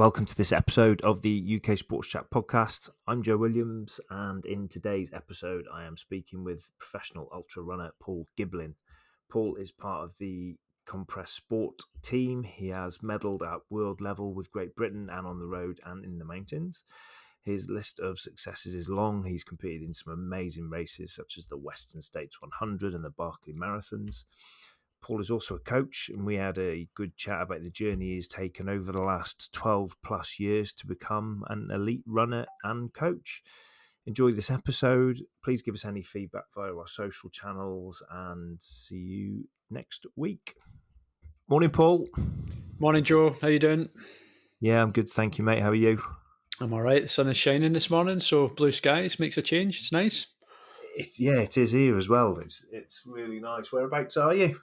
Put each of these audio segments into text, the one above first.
Welcome to this episode of the UK Sports Chat podcast. I'm Joe Williams, and in today's episode, I am speaking with professional ultra runner Paul Giblin. Paul is part of the Compressport team. He has medalled at world level with Great Britain and on the road and in the mountains. His list of successes is long. He's competed in some amazing races such as the Western States 100 and the Barkley Marathons. Paul is also a coach, and we had a good chat about the journey he's taken over the last 12 plus years to become an elite runner and coach. Enjoy this episode. Please give us any feedback via our social channels, and see you next week. Morning, Paul. Morning, Joe. How you doing? Yeah, I'm good. Thank you, mate. How are you? I'm all right. The sun is shining this morning, so blue skies makes a change. It's nice. It is here as well. It's really nice. Whereabouts are you?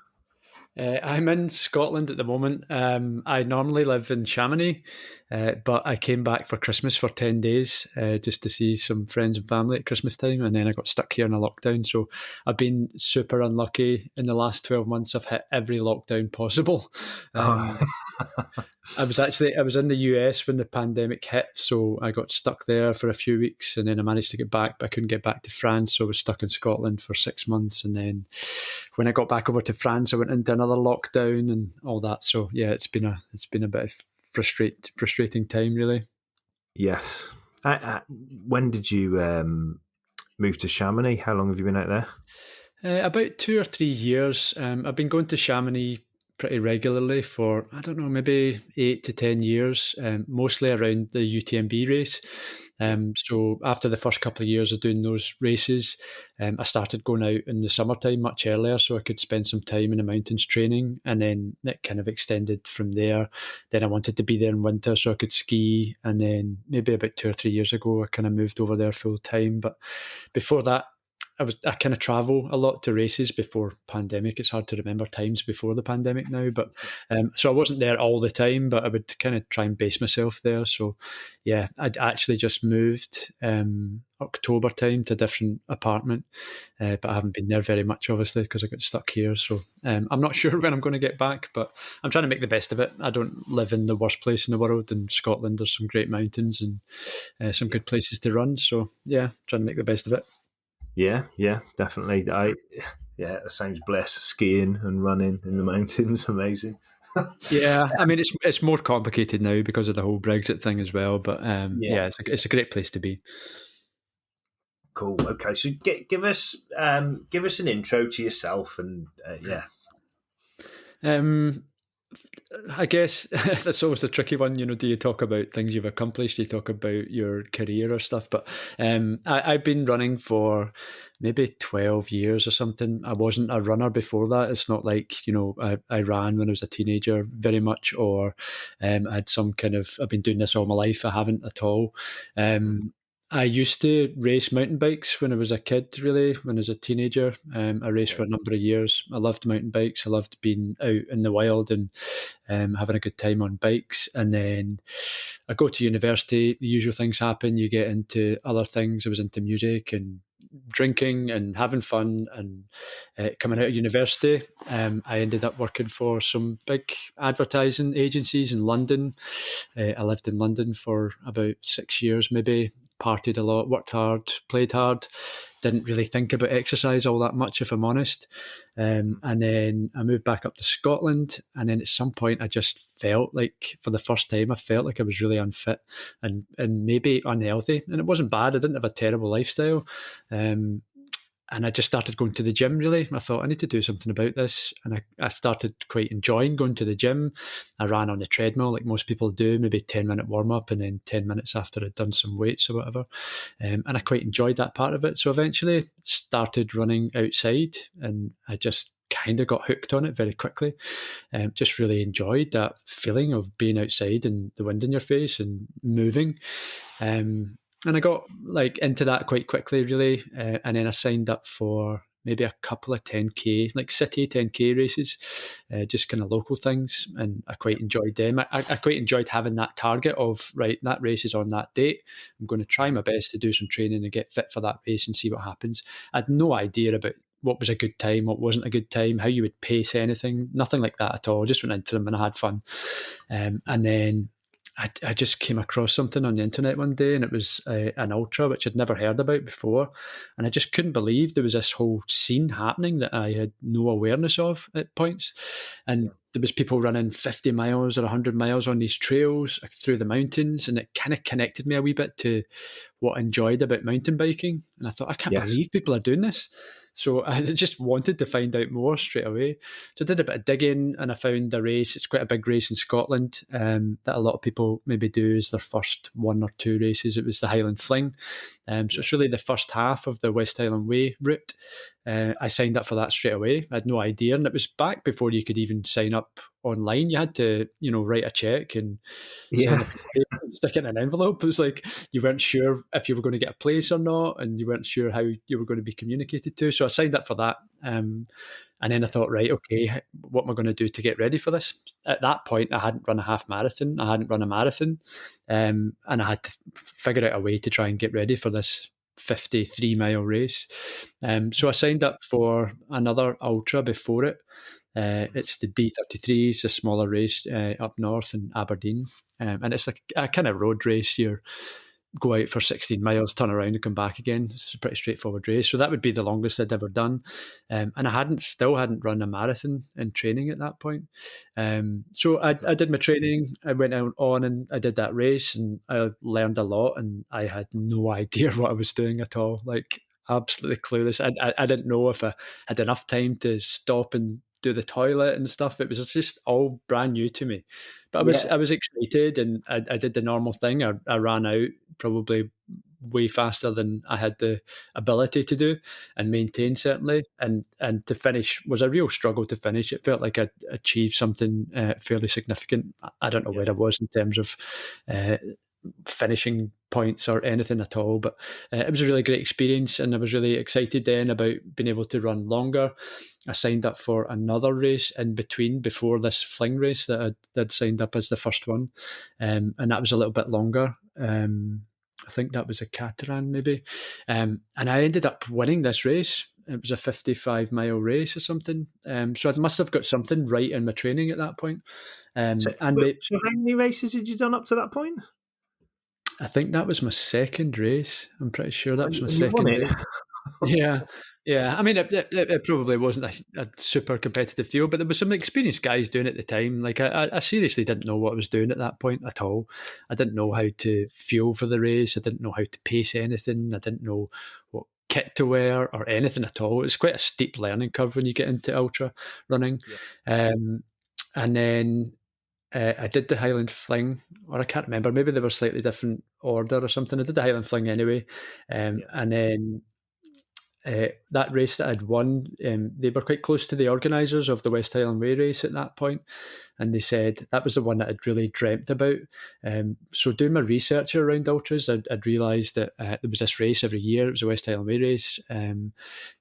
I'm in Scotland at the moment. I normally live in Chamonix, but I came back for Christmas for 10 days just to see some friends and family at Christmas time, and then I got stuck here in a lockdown. So I've been super unlucky in the last 12 months. I've hit every lockdown possible. I was in the US when the pandemic hit, so I got stuck there for a few weeks, and then I managed to get back, but I couldn't get back to France, so I was stuck in Scotland for 6 months, and then when I got back over to France, I went into another lockdown and all that. So yeah, it's been a bit of frustrating time, really. Yes. When did you move to Chamonix? How long have you been out there? About 2 or 3 years. I've been going to Chamonix pretty regularly for, I don't know, maybe 8 to 10 years, mostly around the UTMB race. So after the first couple of years of doing those races, I started going out in the summertime much earlier so I could spend some time in the mountains training, and then it kind of extended from there. Then I wanted to be there in winter so I could ski, and then maybe about 2 or 3 years ago I kind of moved over there full time. But before that, I kind of travel a lot to races before pandemic. It's hard to remember times before the pandemic now, but so I wasn't there all the time, but I would kind of try and base myself there. So yeah, I'd actually just moved October time to a different apartment, but I haven't been there very much, obviously, because I got stuck here. So I'm not sure when I'm going to get back, but I'm trying to make the best of it. I don't live in the worst place in the world. In Scotland, there's some great mountains and some good places to run. So yeah, trying to make the best of it. Yeah, definitely. It sounds bliss. Skiing and running in the mountains, amazing. Yeah, I mean it's more complicated now because of the whole Brexit thing as well. But yeah, it's a great place to be. Cool. Okay, so give us an intro to yourself, and I guess that's always a tricky one. Do you talk about things you've accomplished? Do you talk about your career or stuff? But I've been running for maybe 12 years or something. I wasn't a runner before that. It's not like, I ran when I was a teenager very much, or I had some kind of, I've been doing this all my life. I haven't at all. I used to race mountain bikes when I was a kid, really, when I was a teenager. I raced for a number of years. I loved mountain bikes. I loved being out in the wild and having a good time on bikes. And then I go to university, the usual things happen. You get into other things. I was into music and drinking and having fun. And coming out of university, I ended up working for some big advertising agencies in London. I lived in London for about 6 years, maybe. Partied a lot, worked hard, played hard, didn't really think about exercise all that much, if I'm honest. And then I moved back up to Scotland, and then at some point I just felt like, for the first time, I felt like I was really unfit and maybe unhealthy. And it wasn't bad. I didn't have a terrible lifestyle. And I just started going to the gym, really. I thought, I need to do something about this. And I started quite enjoying going to the gym. I ran on the treadmill like most people do, maybe 10-minute warm-up and then 10 minutes after I'd done some weights or whatever. And I quite enjoyed that part of it. So eventually started running outside, and I just kind of got hooked on it very quickly. Just really enjoyed that feeling of being outside and the wind in your face and moving. And I got into that quite quickly, really. And then I signed up for maybe a couple of 10K, like city 10K races, just kind of local things. And I quite enjoyed them. I quite enjoyed having that target of, right, that race is on that date. I'm going to try my best to do some training and get fit for that race and see what happens. I had no idea about what was a good time, what wasn't a good time, how you would pace anything, nothing like that at all. Just went into them and I had fun. And then I just came across something on the internet one day, and it was an ultra which I'd never heard about before, and I just couldn't believe there was this whole scene happening that I had no awareness of at points, Yeah. and there was people running 50 miles or 100 miles on these trails through the mountains, and it kind of connected me a wee bit to what I enjoyed about mountain biking, and I thought, I can't Yes. believe people are doing this. So I just wanted to find out more straight away. So I did a bit of digging, and I found a race. It's quite a big race in Scotland that a lot of people maybe do as their first one or two races. It was the Highland Fling. So Yeah. it's really the first half of the West Highland Way route. I signed up for that straight away. I had no idea, and it was back before you could even sign up online. You had to, write a check and sign Yeah. a piece of paper and stick it in an envelope. It was like you weren't sure if you were going to get a place or not, and you weren't sure how you were going to be communicated to. So I signed up for that. And then I thought, right, okay, what am I going to do to get ready for this? At that point, I hadn't run a half marathon. I hadn't run a marathon. And I had to figure out a way to try and get ready for this 53-mile race. So I signed up for another ultra before it. It's the D33. It's a smaller race up north in Aberdeen. And it's like a kind of road race. You're go out for 16 miles, turn around and come back again. It's a pretty straightforward race. So that would be the longest I'd ever done. And I still hadn't run a marathon in training at that point. So I did my training. I went on and I did that race, and I learned a lot, and I had no idea what I was doing at all. Like, absolutely clueless. I didn't know if I had enough time to stop and do the toilet and stuff. It was just all brand new to me. But Yeah. I was excited, and I did the normal thing. I ran out probably way faster than I had the ability to do and maintain, certainly. And to finish was a real struggle to finish. It felt like I'd achieved something fairly significant. I don't know Yeah. where I was in terms of uh, finishing points or anything at all, but it was a really great experience, and I was really excited then about being able to run longer. I signed up for another race in between before this fling race that I'd signed up as the first one, and that was a little bit longer. I think that was a Cateran maybe, and I ended up winning this race. It was a 55-mile race or something. So I must have got something right in my training at that point. So, And so how many races had you done up to that point? I think that was my second race. I'm pretty sure that was my And you won second it. race. Yeah, yeah. I mean, it probably wasn't a super competitive field, but there was some experienced guys doing it at the time. Like I seriously didn't know what I was doing at that point at all. I didn't know how to fuel for the race. I didn't know how to pace anything. I didn't know what kit to wear or anything at all. It's quite a steep learning curve when you get into ultra running. Yeah. Um, and then I did the Highland Fling, or I can't remember. Maybe they were slightly different order or something. I did the Highland Fling anyway, Yeah. and then that race that I'd won, they were quite close to the organisers of the West Highland Way race at that point, and they said that was the one that I'd really dreamt about. So doing my research around ultras, I'd realised that there was this race every year. It was a West Highland Way race, and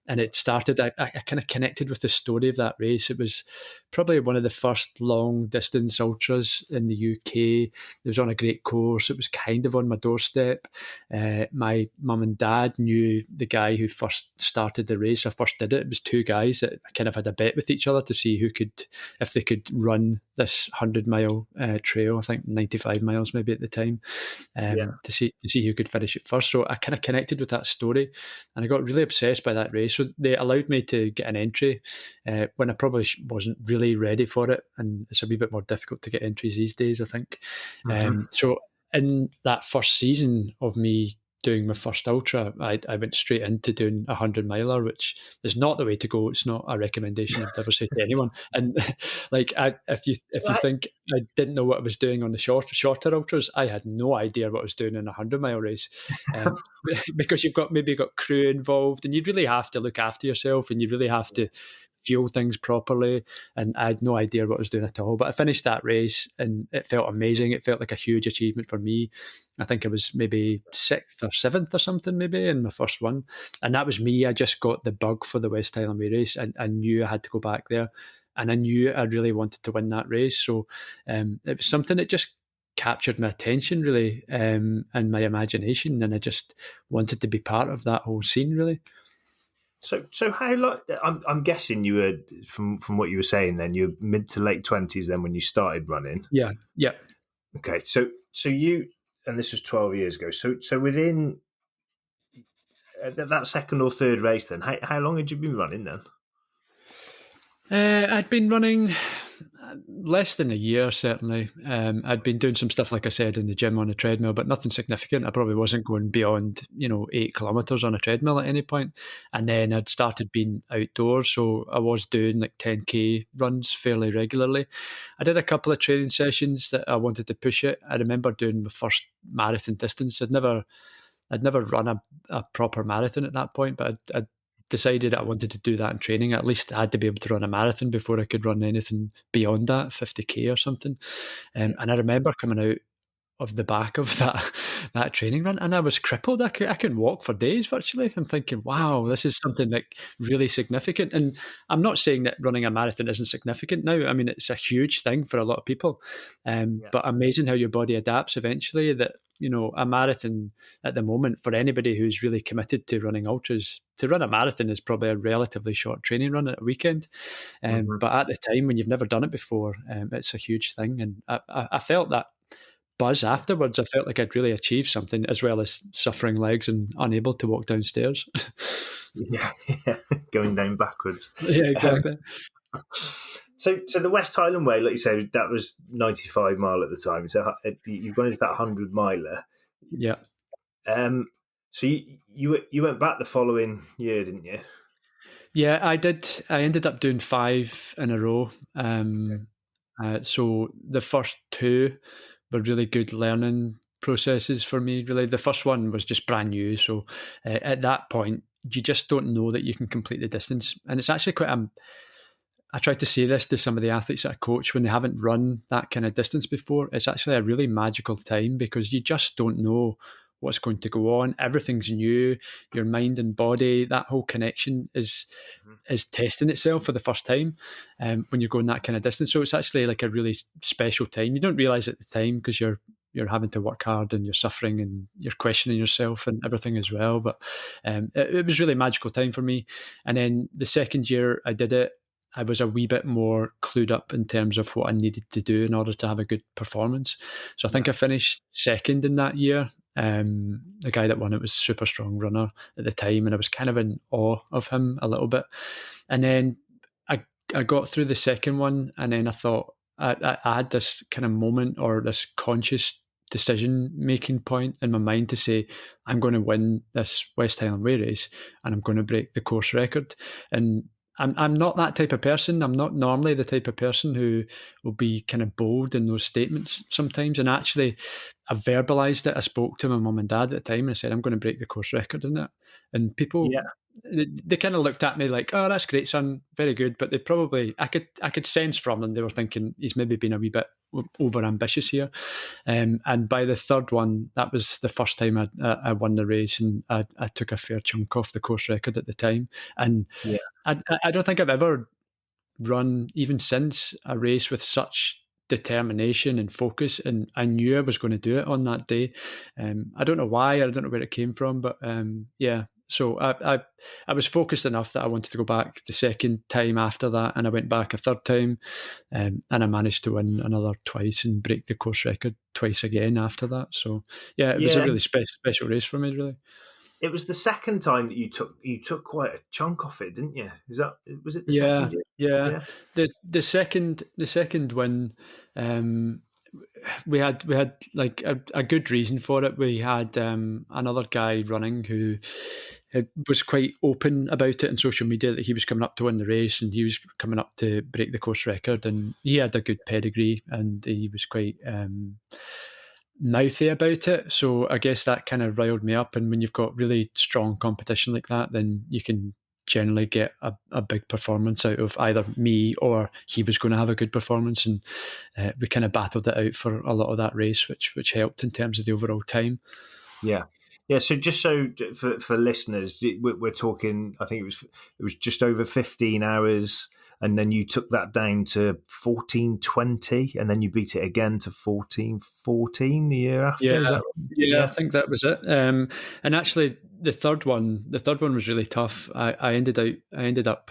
it started. I kind of connected with the story of that race. It was probably one of the first long distance ultras in the UK. It was on a great course. It was kind of on my doorstep. My mum and dad knew the guy who first started the race. I first did it. It was two guys that kind of had a bet with each other to see if they could run this 100-mile trail. I think 95 miles maybe at the time, Yeah. to see who could finish it first. So I kind of connected with that story, and I got really obsessed by that race. So they allowed me to get an entry when I probably wasn't really ready for it, and it's a wee bit more difficult to get entries these days, I think. Mm-hmm. So in that first season of me doing my first ultra, I went straight into doing a 100-miler, which is not the way to go. It's not a recommendation I'd ever say to anyone. And like, if you think I didn't know what I was doing on the shorter ultras, I had no idea what I was doing in a 100-mile race, because you've maybe got crew involved, and you really have to look after yourself, and you really have to fuel things properly, and I had no idea what I was doing at all. But I finished that race, and it felt amazing. It felt like a huge achievement for me. I think I was maybe 6th or 7th or something maybe in my first one, and that was me. I just got the bug for the West Highland Way race, and I knew I had to go back there, and I knew I really wanted to win that race. So it was something that just captured my attention really, and my imagination, and I just wanted to be part of that whole scene really. So how like I'm guessing you were from what you were saying then you're mid to late 20s then when you started running. Yeah, yeah. Okay, so you, and this was 12 years ago. So within that second or third race, then how long had you been running then? I'd been running less than a year, certainly. I'd been doing some stuff, like I said, in the gym on a treadmill, but nothing significant. I probably wasn't going beyond, 8 kilometres on a treadmill at any point. And then I'd started being outdoors, so I was doing like 10K runs fairly regularly. I did a couple of training sessions that I wanted to push it. I remember doing my first marathon distance. I'd never run a proper marathon at that point, but I'd decided I wanted to do that in training. At least I had to be able to run a marathon before I could run anything beyond that, 50K or something. And I remember coming out of the back of that training run, and I was crippled. I couldn't walk for days virtually. I'm thinking, wow, this is something like really significant. And I'm not saying that running a marathon isn't significant now. I mean, it's a huge thing for a lot of people, Yeah. but amazing how your body adapts eventually. That a marathon at the moment for anybody who's really committed to running ultras. To run a marathon is probably a relatively short training run at a weekend, Hmm. but at the time when you've never done it before, it's a huge thing. And I felt that buzz afterwards. I felt like I'd really achieved something, as well as suffering legs and unable to walk downstairs. Yeah, yeah, going down backwards. Yeah, Um, exactly. so the West Highland Way, like you said, that was 95 mile at the time. So you've gone into that 100 miler. Yeah. Um, so you went back the following year, didn't you? Yeah, I did. I ended up doing 5 in a row. So the first 2 were really good learning processes for me, really. The first one was just brand new. So at that point, you just don't know that you can complete the distance. And it's actually quite I try to say this to some of the athletes that I coach when they haven't run that kind of distance before. It's actually a really magical time because you just don't know what's going to go on. Everything's new. Your mind and body, that whole connection is testing itself for the first time when you're going that kind of distance. So it's actually like a really special time. You don't realize at the time because you're having to work hard and you're suffering and you're questioning yourself and everything as well. But it was really a magical time for me. And then the second year I did it, I was a wee bit more clued up in terms of what I needed to do in order to have a good performance. So I Yeah, think I finished second in that year. The guy that won it was a super strong runner at the time, and I was kind of in awe of him a little bit. And then I got through the second one, and then I thought I had this kind of moment or this conscious decision making point in my mind to say, I'm going to win this West Highland Way race and I'm going to break the course record. And I'm not that type of person. I'm not normally the type of person who will be kind of bold in those statements sometimes. And actually, I verbalized it. I spoke to my mum and dad at the time and I said, I'm going to break the course record in it. And people, yeah, they kind of looked at me like, "Oh, that's great, son, very good." But they probably, I could sense from them, they were thinking he's maybe been a wee bit over ambitious here. And by the third one, that was the first time I won the race, and I took a fair chunk off the course record at the time. And yeah, I don't think I've ever run, even since, a race with such determination and focus, and I knew I was going to do it on that day. I don't know why, I don't know where it came from, but yeah. So I was focused enough that I wanted to go back the second time after that, and I went back a third time, and I managed to win another twice and break the course record twice again after that. So yeah, it was a yeah. really special race for me, really. It was the second time that you took quite a chunk off it, didn't you? Was it the Yeah, second year? yeah. Yeah, The second win, um, we had like a good reason for it. We had another guy running who was quite open about it on social media that he was coming up to win the race and he was coming up to break the course record, and he had a good pedigree and he was quite mouthy about it. So I guess that kind of riled me up. And when you've got really strong competition like that, then you can generally get a big performance out of either me or he was going to have a good performance. And we kind of battled it out for a lot of that race, which helped in terms of the overall time. yeah, yeah. So just for listeners, we're talking. I think it was just over 15 hours, and then you took that down to 14:20, and then you beat it again to 14:14 the year after. Is Yeah, that right? yeah, I Yeah, think that was it. And actually, the third one was really tough. I ended up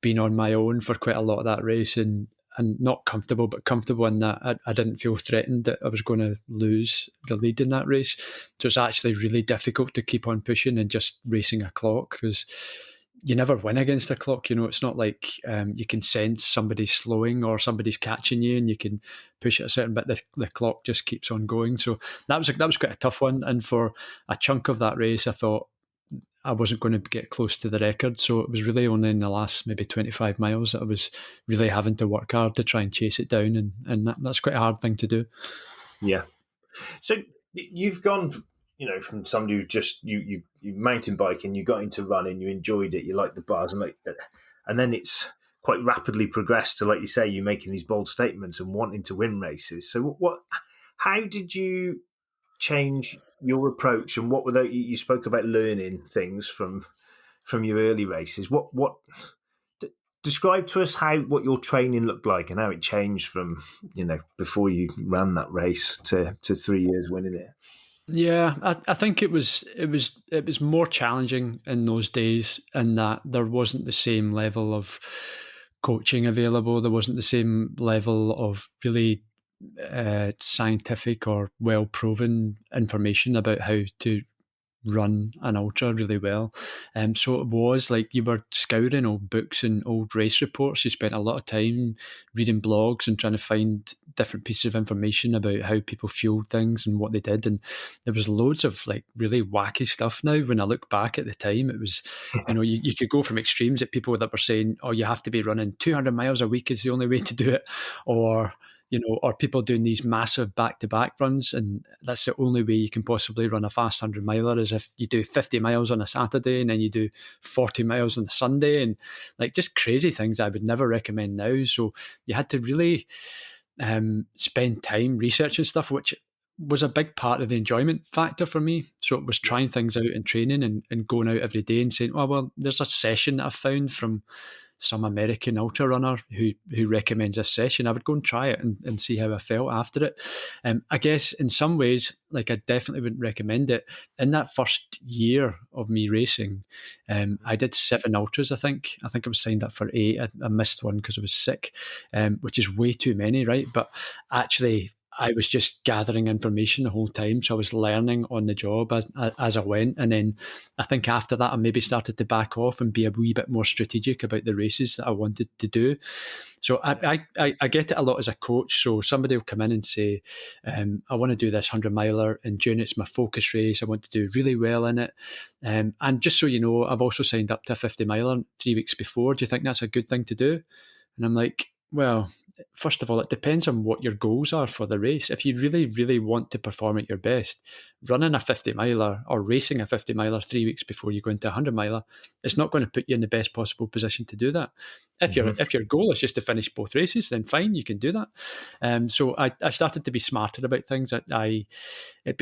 being on my own for quite a lot of that race, and and not comfortable, but comfortable in that I didn't feel threatened that I was going to lose the lead in that race. So it's actually really difficult to keep on pushing and just racing a clock, because you never win against a clock. It's not like you can sense somebody's slowing or somebody's catching you and you can push it a certain bit. The clock just keeps on going. So that was quite a tough one. And for a chunk of that race, I thought I wasn't going to get close to the record. So it was really only in the last maybe 25 miles that I was really having to work hard to try and chase it down. And that's quite a hard thing to do. Yeah. So you've gone, from somebody who just you mountain biking, you got into running, you enjoyed it, you liked the bars, and then it's quite rapidly progressed to, like you say, you making these bold statements and wanting to win races. So how did you change your approach, and what were you spoke about learning things from your early races? What describe to us what your training looked like and how it changed from before you ran that race to 3 years winning it. Yeah, I think it was more challenging in those days, in that there wasn't the same level of coaching available. There wasn't the same level of really scientific or well proven information about how to run an ultra really well. So it was like you were scouring old books and old race reports. You spent a lot of time reading blogs and trying to find different pieces of information about how people fueled things and what they did. And there was loads of like really wacky stuff now. When I look back at the time, it was, you could go from extremes at people that were saying, oh, you have to be running 200 miles a week is the only way to do it. Or people doing these massive back-to-back runs, and that's the only way you can possibly run a fast 100-miler, is if you do 50 miles on a Saturday and then you do 40 miles on a Sunday, and like just crazy things I would never recommend now. So you had to really spend time researching stuff, which was a big part of the enjoyment factor for me. So it was trying things out in training and going out every day and saying, oh, well, there's a session that I've found from some American ultra runner who recommends this session. I would go and try it and see how I felt after it. I guess in some ways, like, I definitely wouldn't recommend it. In that first year of me racing, I did 7 ultras. I think I was signed up for 8. I missed one because I was sick, which is way too many, right? But actually, I was just gathering information the whole time. So I was learning on the job as I went. And then I think after that, I maybe started to back off and be a wee bit more strategic about the races that I wanted to do. So I get it a lot as a coach. So somebody will come in and say, I want to do this 100-miler in June. It's my focus race. I want to do really well in it. And just so you know, I've also signed up to a 50-miler 3 weeks before. Do you think that's a good thing to do? And I'm like, well, first of all, it depends on what your goals are for the race. If you really, really want to perform at your best, running a 50-miler or racing a 50-miler 3 weeks before you go into a 100-miler, it's not going to put you in the best possible position to do that. If your goal is just to finish both races, then fine, you can do that. So I started to be smarter about things. It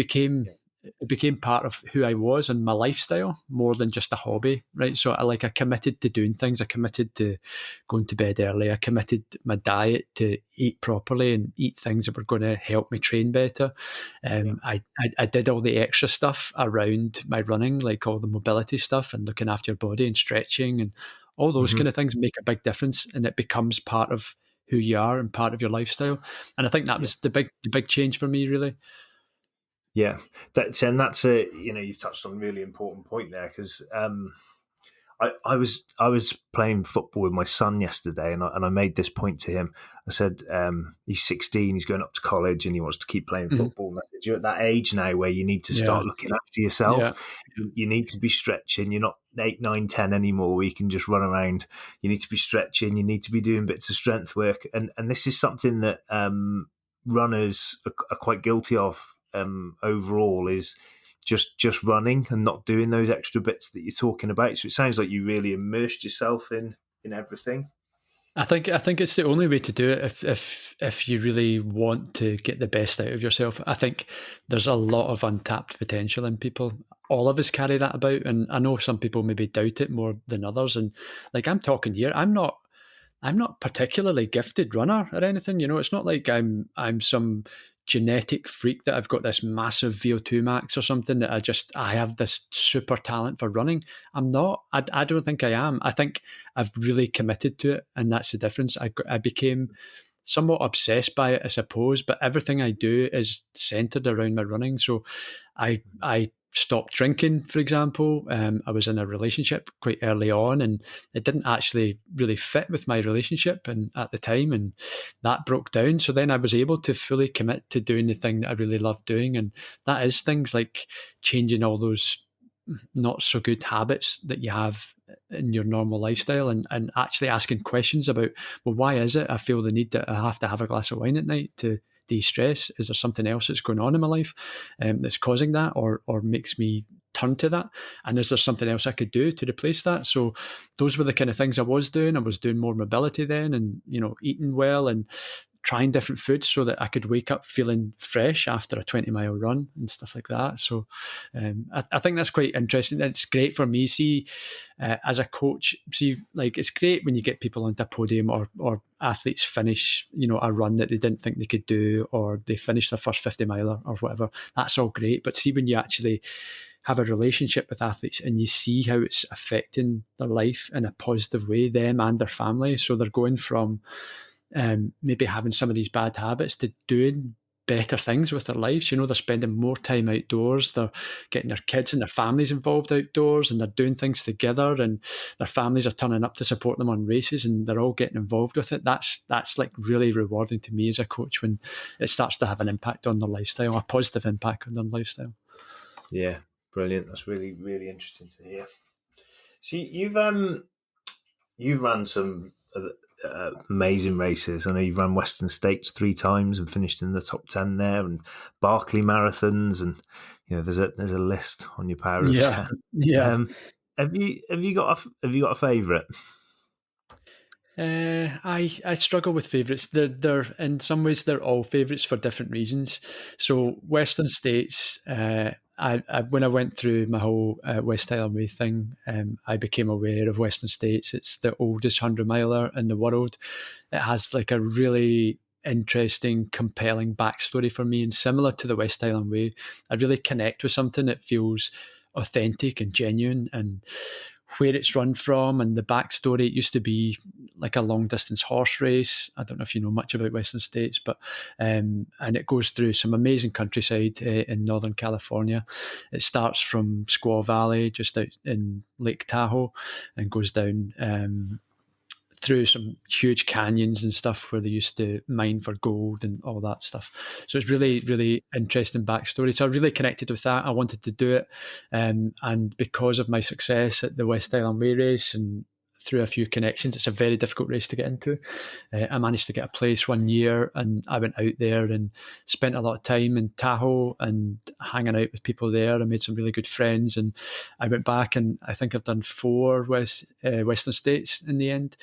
became part of who I was and my lifestyle more than just a hobby, right? So I committed to doing things. I committed to going to bed early. I committed my diet to eat properly and eat things that were going to help me train better. I did all the extra stuff around my running, like all the mobility stuff and looking after your body and stretching and all those kind of things make a big difference, and it becomes part of who you are and part of your lifestyle. And I think that was the big change for me, really. Yeah, that's a you've touched on a really important point there, because I was playing football with my son yesterday, and I made this point to him. I said he's 16, he's going up to college, and he wants to keep playing football. And I said, you're at that age now where you need to start looking after yourself. Yeah. You need to be stretching. You're not 8, 9, 10 anymore where you can just run around. You need to be stretching. You need to be doing bits of strength work, and this is something that runners are quite guilty of. Overall, is just running and not doing those extra bits that you're talking about. So it sounds like you really immersed yourself in everything. I think it's the only way to do it if you really want to get the best out of yourself. I think there's a lot of untapped potential in people. All of us carry that about, and I know some people maybe doubt it more than others. And like, I'm talking here, I'm not particularly gifted runner or anything. It's not like I'm some genetic freak that I've got this massive VO2 max or something that I have this super talent for running. I'm not. I don't think I am. I think I've really committed to it, and that's the difference. I became somewhat obsessed by it, I suppose. But everything I do is centered around my running. So I stopped drinking, for example. I was in a relationship quite early on, and it didn't actually really fit with my relationship and at the time, and that broke down. So then I was able to fully commit to doing the thing that I really love doing, and that is things like changing all those not so good habits that you have in your normal lifestyle, and actually asking questions about, well, why is it I feel the need that I have to have a glass of wine at night to de-stress? Is there something else that's going on in my life that's causing that, or makes me turn to that? And is there something else I could do to replace that? So those were the kind of things I was doing. I was doing more mobility then, and eating well and trying different foods so that I could wake up feeling fresh after a 20-mile run and stuff like that. So I think that's quite interesting. It's great for me. See, as a coach, like it's great when you get people onto a podium, or athletes finish, a run that they didn't think they could do, or they finish their first 50 miler or whatever. That's all great. But see, when you actually have a relationship with athletes and you see how it's affecting their life in a positive way, them and their family. So they're going from maybe having some of these bad habits to doing better things with their lives. They're spending more time outdoors. They're getting their kids and their families involved outdoors, and they're doing things together, and their families are turning up to support them on races, and they're all getting involved with it. That's like really rewarding to me as a coach when it starts to have an impact on their lifestyle, a positive impact on their lifestyle. Yeah, brilliant. That's really, really interesting to hear. So you've run some amazing races. I know you've run Western States 3 times and finished in the top 10 there, and Barkley Marathons, and there's a list on your power of 10. Yeah. Have you got a favourite? I struggle with favourites. They're in some ways they're all favourites for different reasons. So Western States, I when I went through my whole West Highland Way thing, I became aware of Western States. It's the oldest 100-miler in the world. It has like a really interesting, compelling backstory for me, and similar to the West Highland Way, I really connect with something that feels authentic and genuine, and where it's run from and the backstory. It used to be like a long distance horse race. I don't know if you know much about Western States, but and it goes through some amazing countryside in Northern California. It starts from Squaw Valley, just out in Lake Tahoe, and goes down through some huge canyons and stuff where they used to mine for gold and all that stuff. So it's really, really interesting backstory. So I really connected with that. I wanted to do it. And because of my success at the West Highland Way race and through a few connections, it's a very difficult race to get into. I managed to get a place one year, and I went out there and spent a lot of time in Tahoe and hanging out with people there. I made some really good friends, and I went back, and I think I've done 4 Western States in the end.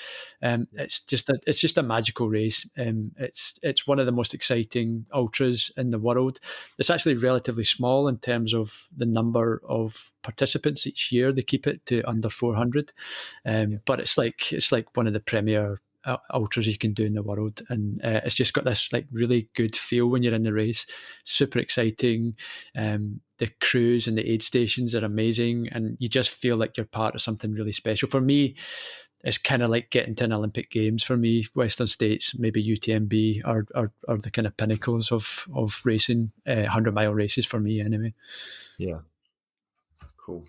It's just a magical race. It's one of the most exciting ultras in the world. It's actually relatively small in terms of the number of participants each year. They keep it to under 400. But it's like one of the premier ultras you can do in the world, and it's just got this like really good feel when you're in the race. Super exciting. The crews and the aid stations are amazing, and you just feel like you're part of something really special. For me, it's kind of like getting to an Olympic Games for me. Western States, maybe UTMB are the kind of pinnacles of racing, 100-mile races for me anyway. Yeah, cool.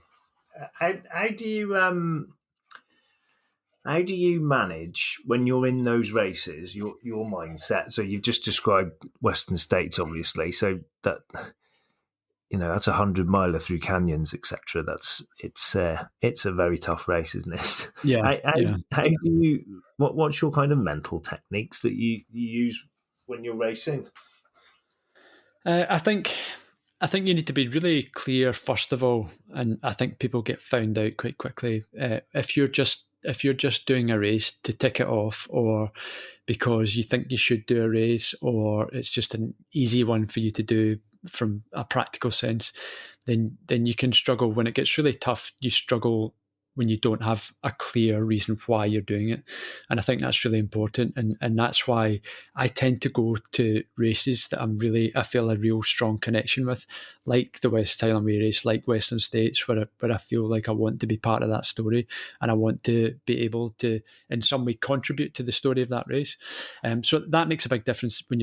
How do you manage when you're in those races your mindset? So you've just described Western States, obviously. So that's 100-miler through canyons, etc. It's a very tough race, isn't it? Yeah, How do you? What's your kind of mental techniques that you use when you're racing? I think you need to be really clear first of all, and I think people get found out quite quickly if you're just doing a race to tick it off, or because you think you should do a race, or it's just an easy one for you to do from a practical sense. Then you can struggle when it gets really tough. You struggle when you don't have a clear reason why you're doing it. And I think that's really important. And that's why I tend to go to races that I feel a real strong connection with, like the West Highland Way race, like Western States, where I feel like I want to be part of that story and I want to be able to in some way contribute to the story of that race. So that makes a big difference when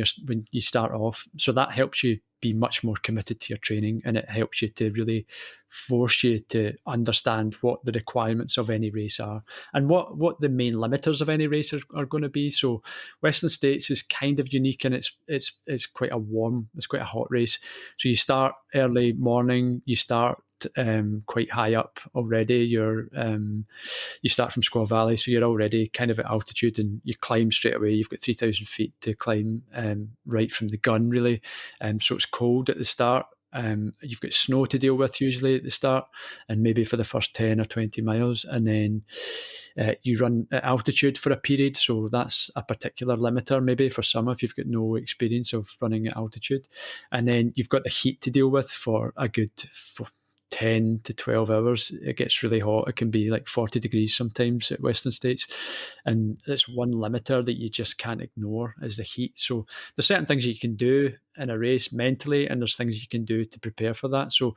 you start off. So that helps you be much more committed to your training, and it helps you to really force you to understand what the requirements of any race are and what the main limiters of any race are going to be. So Western States is kind of unique, and it's quite a hot race. So you start early morning, you start quite high up already. You start from Squaw Valley, so you're already kind of at altitude, and you climb straight away. You've got 3,000 feet to climb right from the gun, really. So it's cold at the start. You've got snow to deal with usually at the start, and maybe for the first 10 or 20 miles, and then you run at altitude for a period. So that's a particular limiter maybe for some if you've got no experience of running at altitude. And then you've got the heat to deal with for a good 10 to 12 hours. It gets really hot. It can be like 40 degrees sometimes at Western States. And that's one limiter that you just can't ignore is the heat. So there's certain things you can do in a race mentally, and there's things you can do to prepare for that. So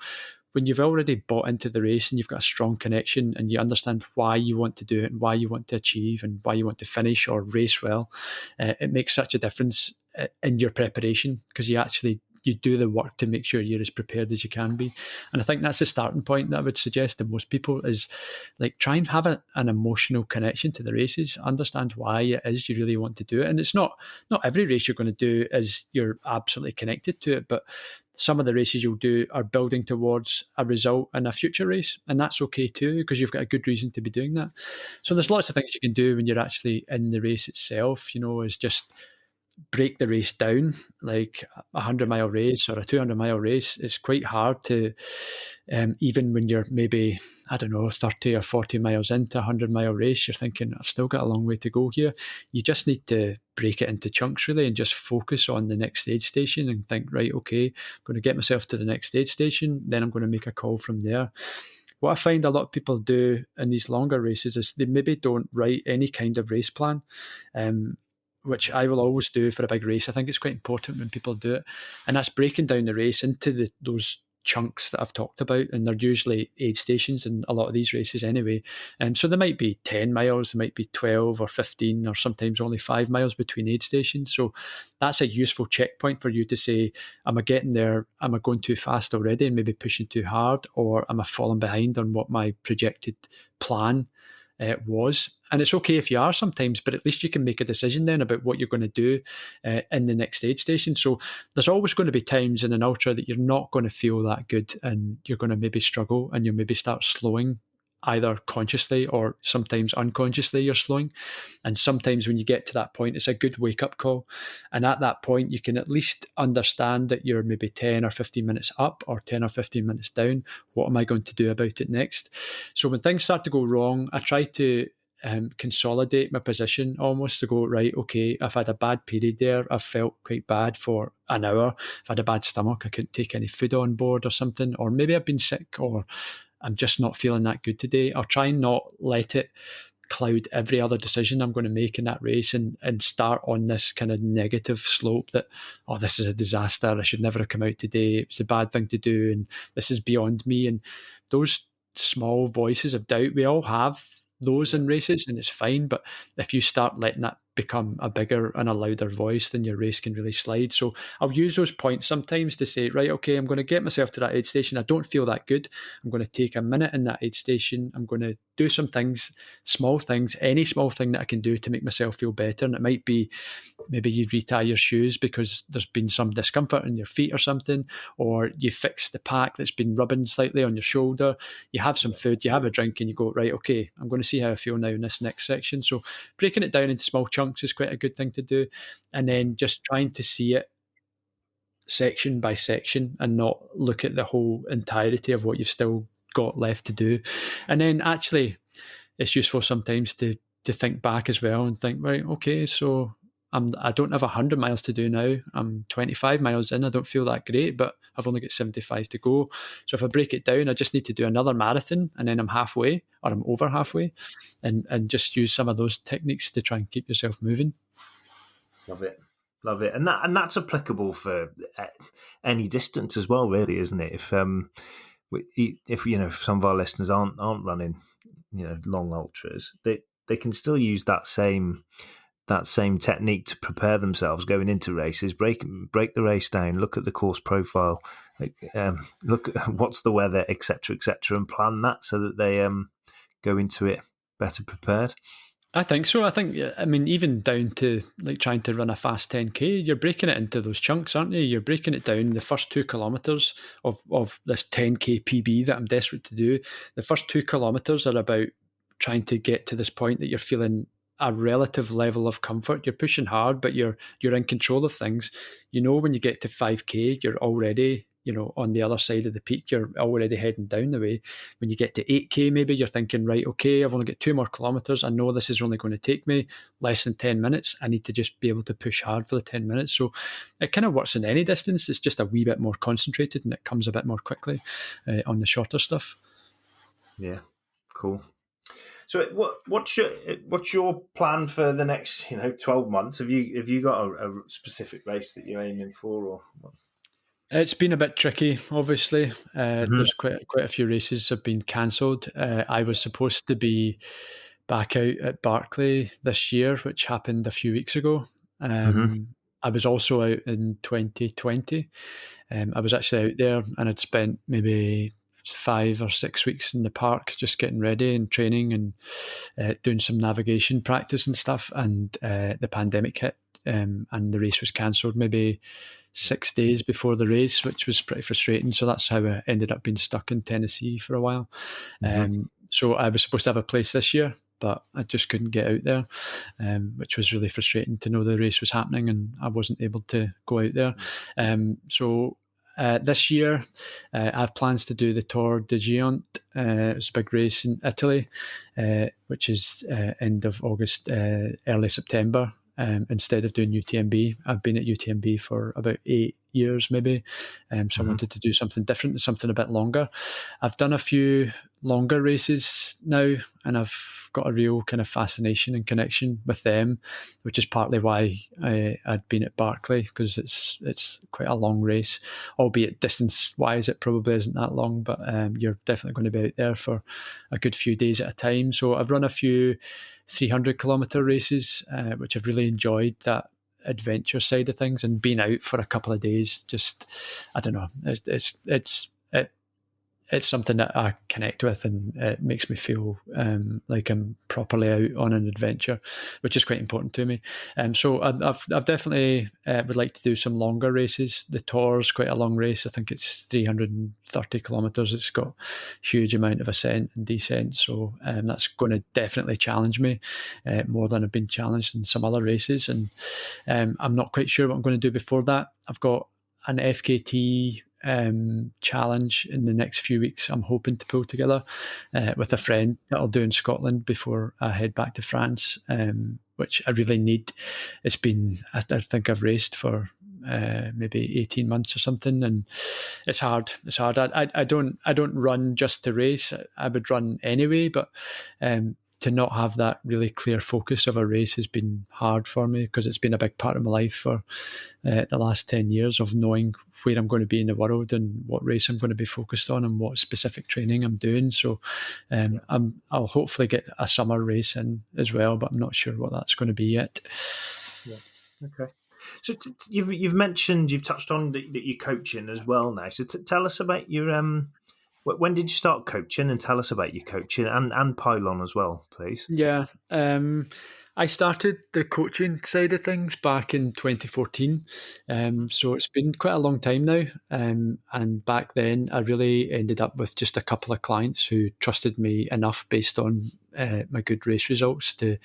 when you've already bought into the race and you've got a strong connection and you understand why you want to do it and why you want to achieve and why you want to finish or race well, it makes such a difference in your preparation, because you do the work to make sure you're as prepared as you can be. And I think that's the starting point that I would suggest to most people is like try and have an emotional connection to the races, understand why it is you really want to do it. And it's not every race you're going to do is you're absolutely connected to it, but some of the races you'll do are building towards a result in a future race, and that's okay too, because you've got a good reason to be doing that. So there's lots of things you can do when you're actually in the race itself, is just break the race down. Like a 100-mile race or a 200-mile race, it's quite hard to, even when you're maybe, 30 or 40 miles into a 100-mile race, you're thinking, I've still got a long way to go here. You just need to break it into chunks really and just focus on the next aid station and think, right, okay, I'm going to get myself to the next aid station, then I'm going to make a call from there. What I find a lot of people do in these longer races is they maybe don't write any kind of race plan, which I will always do for a big race. I think it's quite important when people do it. And that's breaking down the race into those chunks that I've talked about. And they're usually aid stations in a lot of these races anyway. So there might be 10 miles, there might be 12 or 15 or sometimes only 5 miles between aid stations. So that's a useful checkpoint for you to say, am I getting there? Am I going too fast already and maybe pushing too hard? Or am I falling behind on what my projected plan was? And it's okay if you are sometimes, but at least you can make a decision then about what you're going to do in the next aid station. So there's always going to be times in an ultra that you're not going to feel that good and you're going to maybe struggle and you'll maybe start slowing, either consciously or sometimes unconsciously you're slowing. And sometimes when you get to that point, it's a good wake-up call. And at that point, you can at least understand that you're maybe 10 or 15 minutes up or 10 or 15 minutes down. What am I going to do about it next? So when things start to go wrong, I try to consolidate my position almost to go, right, okay, I've had a bad period there. I've felt quite bad for an hour. I've had a bad stomach. I couldn't take any food on board or something. Or maybe I've been sick, or I'm just not feeling that good today. I'll try and not let it cloud every other decision I'm going to make in that race and start on this kind of negative slope that, oh, this is a disaster. I should never have come out today. It's a bad thing to do. And this is beyond me. And those small voices of doubt, we all have those in races, and it's fine. But if you start letting that become a bigger and a louder voice, then your race can really slide. So I'll use those points sometimes to say, right, okay, I'm going to get myself to that aid station. I don't feel that good. I'm going to take a minute in that aid station. I'm going to do some things, small things, any small thing that I can do to make myself feel better. And it might be maybe you retie your shoes because there's been some discomfort in your feet or something, or you fix the pack that's been rubbing slightly on your shoulder. You have some food, you have a drink, and you go, right, okay, I'm going to see how I feel now in this next section. So breaking it down into small chunks is quite a good thing to do. And then just trying to see it section by section and not look at the whole entirety of what you've still got left to do. And then actually it's useful sometimes to think back as well and think, right, okay, so I don't have 100 miles to do now. I'm 25 miles in. I don't feel that great, but I've only got 75 to go. So if I break it down, I just need to do another marathon, and then I'm halfway, or I'm over halfway, and just use some of those techniques to try and keep yourself moving. Love it. Love it. And that's applicable for any distance as well, really, isn't it? If if some of our listeners aren't running, long ultras, they can still use that same technique to prepare themselves going into races. Break the race down, look at the course profile, look at what's the weather, etc., and plan that so that they go into it better prepared. I think so. I mean, even down to like trying to run a fast 10K, you're breaking it into those chunks, aren't you? You're breaking it down. The first 2 kilometres of this 10K PB that I'm desperate to do, the first 2 kilometres are about trying to get to this point that you're feeling a relative level of comfort. You're pushing hard, but you're in control of things. When you get to 5K, you're already on the other side of the peak. You're already heading down the way. When you get to 8K, maybe you're thinking, right, okay, I've only got 2 more kilometres. I know this is only going to take me less than 10 minutes. I need to just be able to push hard for the 10 minutes. So it kind of works in any distance. It's just a wee bit more concentrated, and it comes a bit more quickly on the shorter stuff. Yeah, cool. So what's your plan for the next 12 months? Have you got a specific race that you're aiming for, or what? It's been a bit tricky, obviously. There's quite a few races have been cancelled. I was supposed to be back out at Barkley this year, which happened a few weeks ago. I was also out in 2020. I was actually out there, and I'd spent maybe 5 or 6 weeks in the park just getting ready and training and doing some navigation practice and stuff. And the pandemic hit, and the race was cancelled maybe 6 days before the race, which was pretty frustrating. So that's how I ended up being stuck in Tennessee for a while. So I was supposed to have a place this year, but I just couldn't get out there, which was really frustrating to know the race was happening and I wasn't able to go out there. So this year, I have plans to do the Tour de Géant. It's a big race in Italy, which is end of August, early September. Instead of doing UTMB, I've been at UTMB for about 8 years maybe, so I wanted to do something different, something a bit longer. I've done a few longer races now, and I've got a real kind of fascination and connection with them, which is partly why I'd been at Barkley, because it's quite a long race, albeit distance-wise it probably isn't that long, but you're definitely going to be out there for a good few days at a time. So I've run a few 300-kilometre races, which I've really enjoyed, that adventure side of things, and being out for a couple of days, just, I don't know, it's something that I connect with, and it makes me feel like I'm properly out on an adventure, which is quite important to me. So I've definitely would like to do some longer races. The Tour's quite a long race. I think it's 330 kilometres. It's got a huge amount of ascent and descent. So that's going to definitely challenge me more than I've been challenged in some other races. And I'm not quite sure what I'm going to do before that. I've got an FKT challenge in the next few weeks I'm hoping to pull together with a friend that I'll do in Scotland before I head back to France, which I really need. It's been, I think I've raced for maybe 18 months or something, and it's hard. I don't run just to race. I would run anyway, but to not have that really clear focus of a race has been hard for me, because it's been a big part of my life for the last 10 years, of knowing where I'm going to be in the world and what race I'm going to be focused on and what specific training I'm doing. So I'll hopefully get a summer race in as well, but I'm not sure what that's going to be yet. Yeah. Okay. So you've mentioned, you've touched on that you're coaching as well now. So tell us about your when did you start coaching, and tell us about your coaching and pylon as well, please. Yeah. I started the coaching side of things back in 2014. So it's been quite a long time now. And back then I really ended up with just a couple of clients who trusted me enough based on my good race results to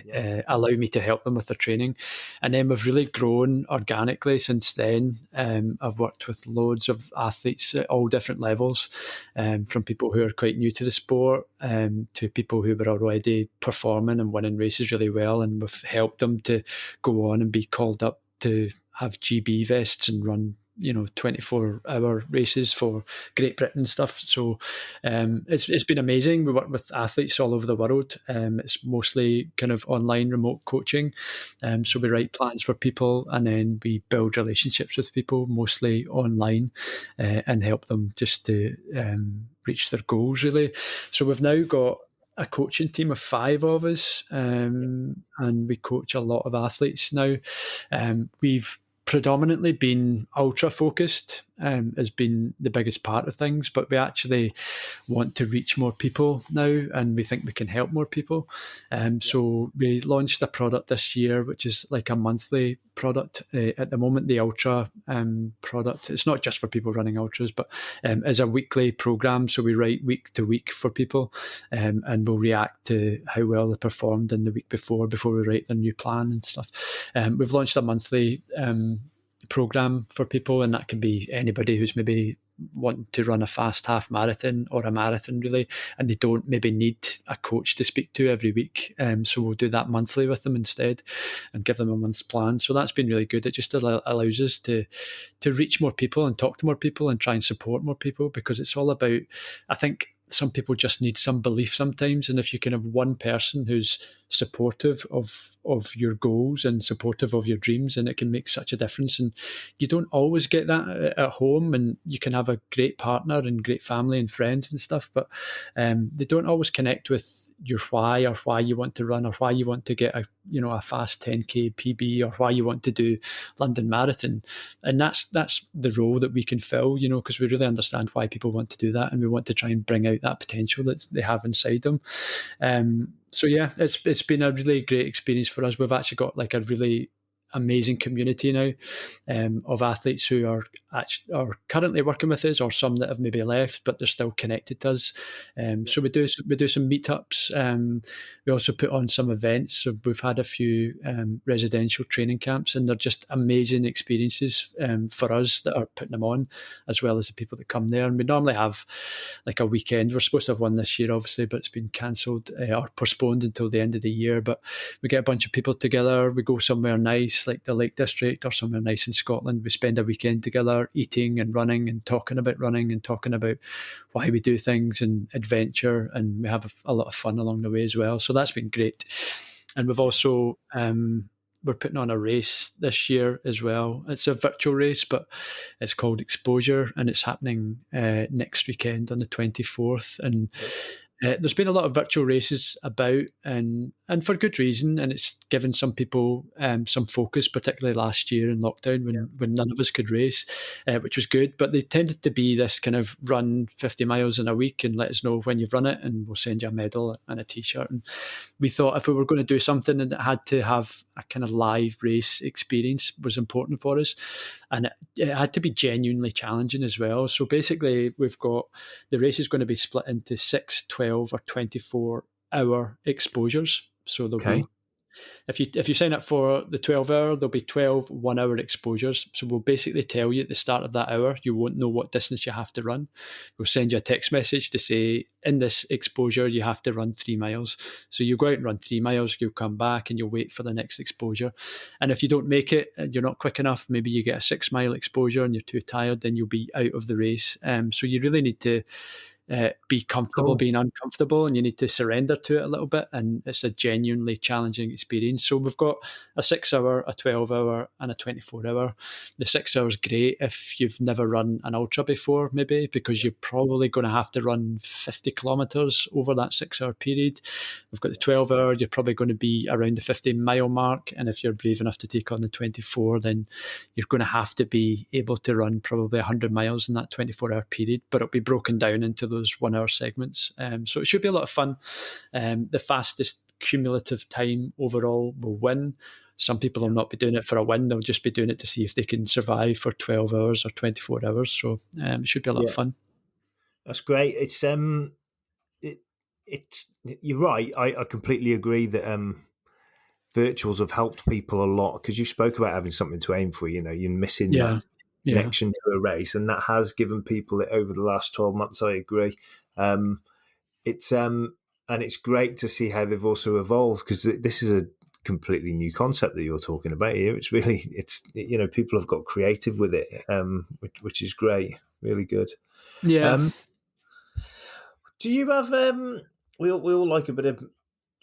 Yeah. allow me to help them with their training. And then we've really grown organically since then. I've worked with loads of athletes at all different levels, from people who are quite new to the sport, to people who were already performing and winning races really well, and we've helped them to go on and be called up to have GB vests and run 24-hour races for Great Britain and stuff. So it's been amazing. We work with athletes all over the world. It's mostly kind of online remote coaching. So we write plans for people, and then we build relationships with people, mostly online, and help them just to reach their goals, really. So we've now got a coaching team of 5 of us, and we coach a lot of athletes now. We've predominantly been ultra focused, has been the biggest part of things, but we actually want to reach more people now, and we think we can help more people. So we launched a product this year, which is like a monthly product. At the moment, the ultra product, it's not just for people running ultras, but is a weekly program. So we write week to week for people, and we'll react to how well they performed in the week before we write their new plan and stuff. We've launched a monthly program for people, and that can be anybody who's maybe wanting to run a fast half marathon or a marathon, really, and they don't maybe need a coach to speak to every week. So we'll do that monthly with them instead, and give them a month's plan. So that's been really good. It just allows us to reach more people and talk to more people and try and support more people, because it's all about, I think, some people just need some belief sometimes, and if you can have one person who's supportive of your goals and supportive of your dreams, and it can make such a difference. And you don't always get that at home, and you can have a great partner and great family and friends and stuff, but they don't always connect with your why, or why you want to run, or why you want to get a fast 10k PB, or why you want to do London Marathon. And that's the role that we can fill, because we really understand why people want to do that, and we want to try and bring out that potential that they have inside them. So yeah, it's been a really great experience for us. We've actually got like a really amazing community now, of athletes who are currently working with us, or some that have maybe left but they're still connected to us. So we do some meetups. We also put on some events. So we've had a few residential training camps, and they're just amazing experiences for us that are putting them on, as well as the people that come there. And we normally have like a weekend. We're supposed to have one this year, obviously, but it's been cancelled or postponed until the end of the year. But we get a bunch of people together. We go somewhere nice, like the Lake District or somewhere nice in Scotland. We spend a weekend together eating and running and talking about running and talking about why we do things and adventure, and we have a lot of fun along the way as well. So that's been great. And we've also we're putting on a race this year as well. It's a virtual race, but it's called Exposure, and it's happening next weekend on the 24th. And there's been a lot of virtual races about, and for good reason, and it's given some people some focus, particularly last year in lockdown when none of us could race, which was good. But they tended to be this kind of run 50 miles in a week and let us know when you've run it, and we'll send you a medal and a T-shirt. And we thought if we were going to do something and it had to have a kind of live race experience was important for us, and it had to be genuinely challenging as well. So basically, we've got the race is going to be split into 6, 12, or 24-hour exposures. So there'll be, if you sign up for the 12-hour, there'll be 12 1-hour exposures. So we'll basically tell you at the start of that hour, you won't know what distance you have to run. We'll send you a text message to say, in this exposure, you have to run 3 miles. So you go out and run 3 miles, you'll come back and you'll wait for the next exposure. And if you don't make it, and you're not quick enough, maybe you get a 6-mile exposure and you're too tired, then you'll be out of the race. So you really need to be comfortable being uncomfortable, and you need to surrender to it a little bit, and it's a genuinely challenging experience. So we've got a 6-hour, a 12-hour, and a 24-hour. The 6 hours great if you've never run an ultra before, maybe, because you're probably going to have to run 50 kilometers over that 6-hour period. We've got the 12-hour, you're probably going to be around the 50-mile mark, and if you're brave enough to take on the 24, then you're going to have to be able to run probably 100 miles in that 24-hour period, but it'll be broken down into those 1-hour segments. So it should be a lot of fun. The fastest cumulative time overall will win. Some people will not be doing it for a win. They'll just be doing it to see if they can survive for 12 hours or 24 hours. So it should be a lot of fun. That's great. It's you're right. I completely agree that virtuals have helped people a lot, because you spoke about having something to aim for. You're missing that Yeah, yeah, connection to a race, and that has given people it over the last 12 months. I agree. It's and it's great to see how they've also evolved, because this is a completely new concept that you're talking about here. It's people have got creative with it, which is great, really good. yeah. Um, do you have we all like a bit of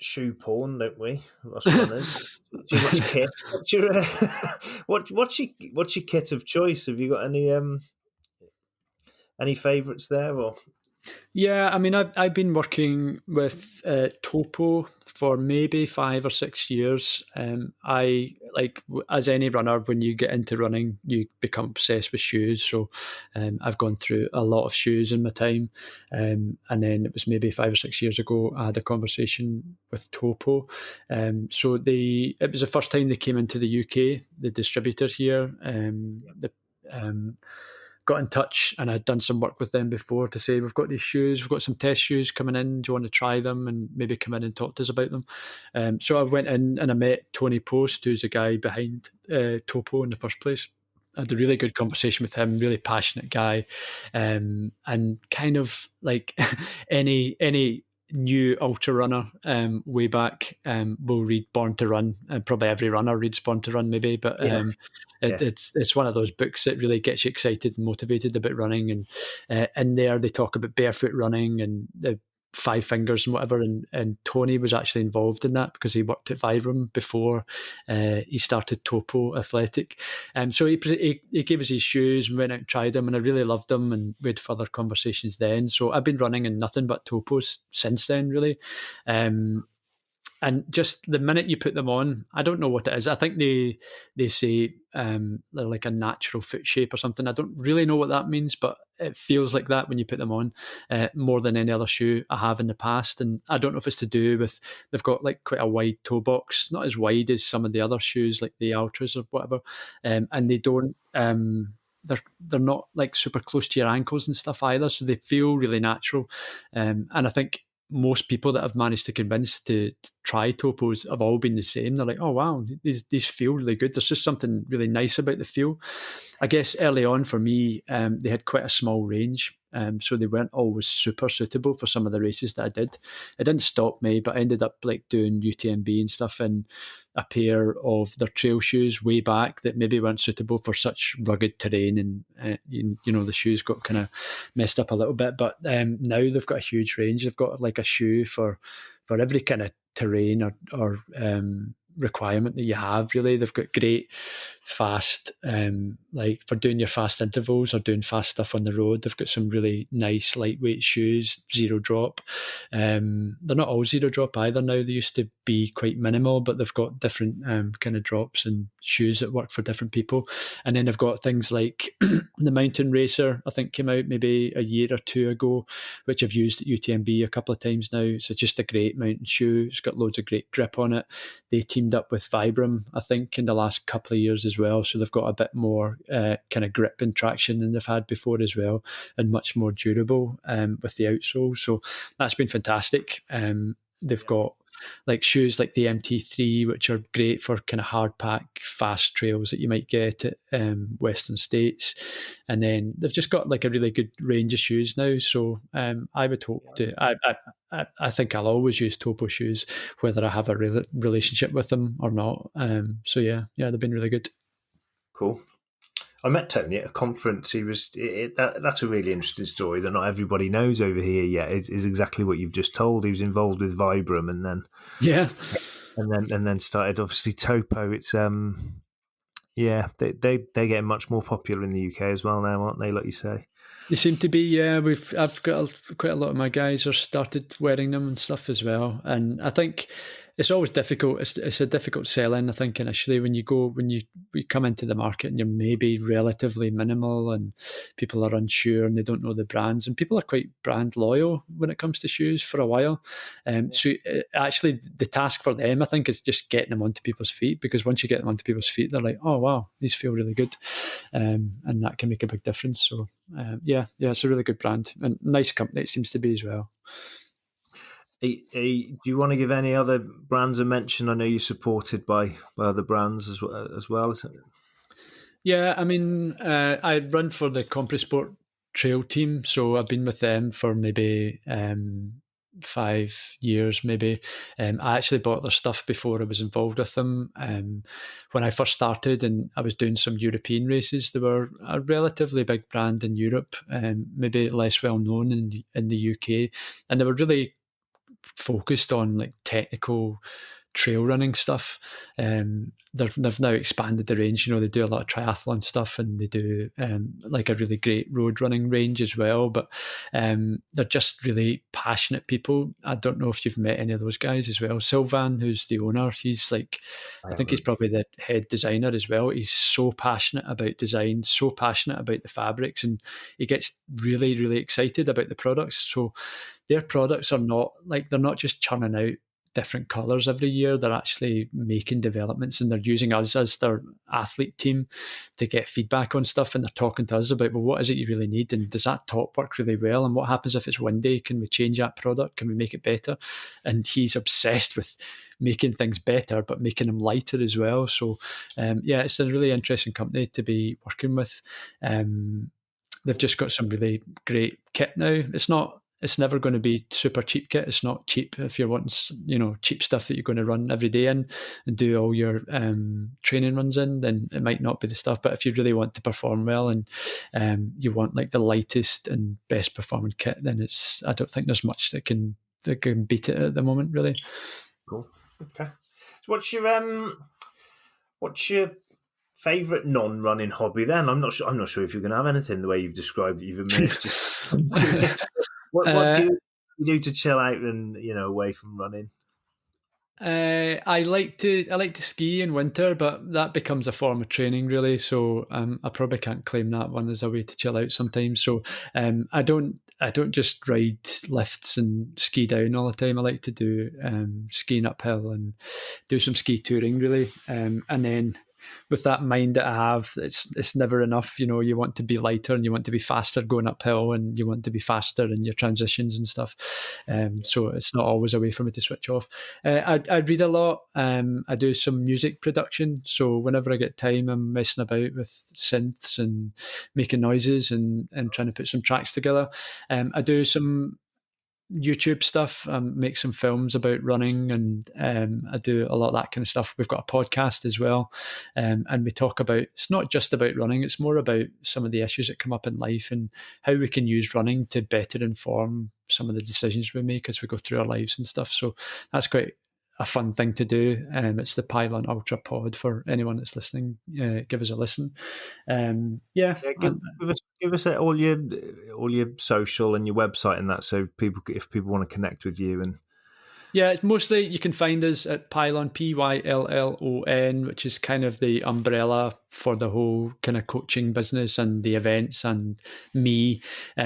shoe porn, don't we? Us runners. Too much kit. What's your what's your kit of choice? Have you got any favourites there, or Yeah, I mean, I've been working with Topo for maybe 5 or 6 years. I like as any runner, when you get into running, you become obsessed with shoes. So I've gone through a lot of shoes in my time, and then it was maybe 5 or 6 years ago I had a conversation with Topo. It was the first time they came into the UK, the distributor here. Um, got in touch, and I'd done some work with them before to say, we've got these shoes, we've got some test shoes coming in, do you want to try them and maybe come in and talk to us about them? So I went in and I met Tony Post, who's the guy behind Topo in the first place. I had a really good conversation with him, really passionate guy, and kind of like any new ultra runner way back will read Born to Run, and probably every runner reads Born to Run maybe, but yeah, yeah, it's one of those books that really gets you excited and motivated about running. And in there they talk about barefoot running and the five fingers and whatever. And Tony was actually involved in that because he worked at Vibram before he started Topo Athletic. So he gave us his shoes and went out and tried them, and I really loved them, and we had further conversations then. So I've been running in nothing but Topos since then, really. And just the minute you put them on, I don't know what it is. I think they say they're like a natural foot shape or something. I don't really know what that means, but it feels like that when you put them on, more than any other shoe I have in the past. And I don't know if it's to do with they've got like quite a wide toe box, not as wide as some of the other shoes like the Ultras or whatever, and they don't. They're not like super close to your ankles and stuff either, so they feel really natural. And I think most people that I've managed to convince to try Topos have all been the same. They're like, oh wow, these feel really good. There's just something really nice about the feel. I guess early on for me, they had quite a small range, so they weren't always super suitable for some of the races that I did. It didn't stop me, but I ended up like doing UTMB and stuff in a pair of their trail shoes way back that maybe weren't suitable for such rugged terrain, and the shoes got kind of messed up a little bit. But now they've got a huge range. They've got like a shoe for every kind of terrain or requirement that you have. Really, they've got great fast, like for doing your fast intervals or doing fast stuff on the road. They've got some really nice lightweight shoes, zero drop. They're not all zero drop either now. They used to be quite minimal, but they've got different kind of drops and shoes that work for different people. And then they've got things like the Mountain Racer, I think came out maybe a year or two ago, which I've used at UTMB a couple of times now. So it's just a great mountain shoe. It's got loads of great grip on it. They teamed up with Vibram, I think, in the last couple of years as well. So they've got a bit more kind of grip and traction than they've had before as well, and much more durable with the outsole. So that's been fantastic. They've got like shoes like the MT3, which are great for kind of hard pack, fast trails that you might get at Western States. And then they've just got like a really good range of shoes now. So I would hope to. I think I'll always use Topo shoes, whether I have a relationship with them or not. So yeah, they've been really good. cool. I met Tony at a conference. He was that's a really interesting story that not everybody knows over here yet. Is exactly what you've just told. He was involved with Vibram, and then Yeah. started obviously Topo. It's yeah, they're getting much more popular in the UK as well now, aren't they? Like you say. They seem to be, yeah. I've got quite a lot of my guys are started wearing them and stuff as well. And I think it's always difficult. It's a difficult sell-in, I think, initially when you come into the market and you're maybe relatively minimal and people are unsure and they don't know the brands, and people are quite brand loyal when it comes to shoes for a while. So actually the task for them, I think, is just getting them onto people's feet, because once you get them onto people's feet, they're like, oh wow, these feel really good, and that can make a big difference. So yeah, it's a really good brand and nice company it seems to be as well. Do you want to give any other brands a mention? I know you're supported by other brands as well. Isn't it? Yeah, I mean, I run for the Compressport trail team, so I've been with them for maybe 5 years, maybe. I actually bought their stuff before I was involved with them. When I first started and I was doing some European races, they were a relatively big brand in Europe, maybe less well known in the UK, and they were really focused on like technical trail running stuff. They've now expanded the range. You know, they do a lot of triathlon stuff, and they do like a really great road running range as well. But they're just really passionate people. I don't know if you've met any of those guys as well. Sylvan, who's the owner, he's like, I I think he's haven't. probably the head designer as well. He's so passionate about design, so passionate about the fabrics, and he gets really, really excited about the products. So their products are not like, they're not just churning out different colours every year. They're actually making developments, and they're using us as their athlete team to get feedback on stuff, and they're talking to us about, well, what is it you really need, and does that top work really well, and what happens if it's windy? Can we change that product? Can we make it better? And he's obsessed with making things better but making them lighter as well. So yeah, it's a really interesting company to be working with. They've just got some really great kit now. It's never going to be super cheap kit. It's not cheap if you're wanting, cheap stuff that you're going to run every day in and do all your training runs in, then it might not be the stuff. But if you really want to perform well and you want like the lightest and best performing kit, then I don't think there's much that can beat it at the moment, really. Cool. Okay. So what's your favourite non-running hobby then? I'm not sure if you're going to have anything the way you've described it. You've immersed yourself into it. What do Uh, you do to chill out and away from running? I like to ski in winter, but that becomes a form of training, really. So I probably can't claim that one as a way to chill out sometimes. So I don't just ride lifts and ski down all the time. I like to do skiing uphill and do some ski touring, really. And then with that mind that I have, it's never enough. You want to be lighter and you want to be faster going uphill, and you want to be faster in your transitions and stuff. So it's not always a way for me to switch off. I read a lot. I do some music production. So whenever I get time, I'm messing about with synths and making noises and trying to put some tracks together. I do some YouTube stuff, make some films about running, and I do a lot of that kind of stuff. We've got a podcast as well, and we talk about, it's not just about running, it's more about some of the issues that come up in life and how we can use running to better inform some of the decisions we make as we go through our lives and stuff. So that's quite a fun thing to do. It's the Pylon Ultra Pod for anyone that's listening. Give us a listen. Yeah, Yeah, give us all your social and your website and that, so if people want to connect with you and yeah, it's mostly, you can find us at Pylon, Pylon, which is kind of the umbrella for the whole kind of coaching business and the events and me.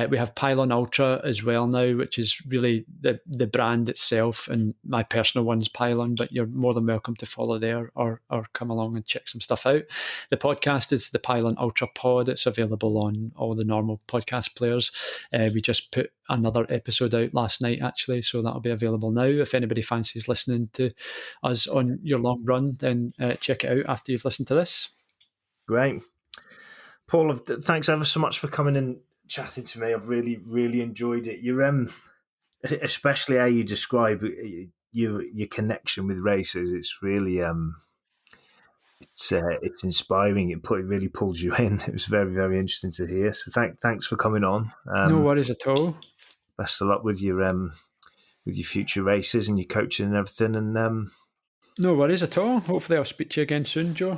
We have Pylon Ultra as well now, which is really the brand itself, and my personal one's Pylon, but you're more than welcome to follow there or come along and check some stuff out. The podcast is the Pylon Ultra Pod. It's available on all the normal podcast players. We just put another episode out last night, actually, so that'll be available now. If anybody fancies listening to us on your long run, then check it out after you've listened to this. great. Paul, thanks ever so much for coming and chatting to me. I've really, really enjoyed it. Especially how you describe your connection with races. It's really it's inspiring. It really pulls you in. It was very, very interesting to hear. So thanks for coming on. No worries at all. Best of luck with your future races and your coaching and everything. And No worries at all. Hopefully I'll speak to you again soon, Joe.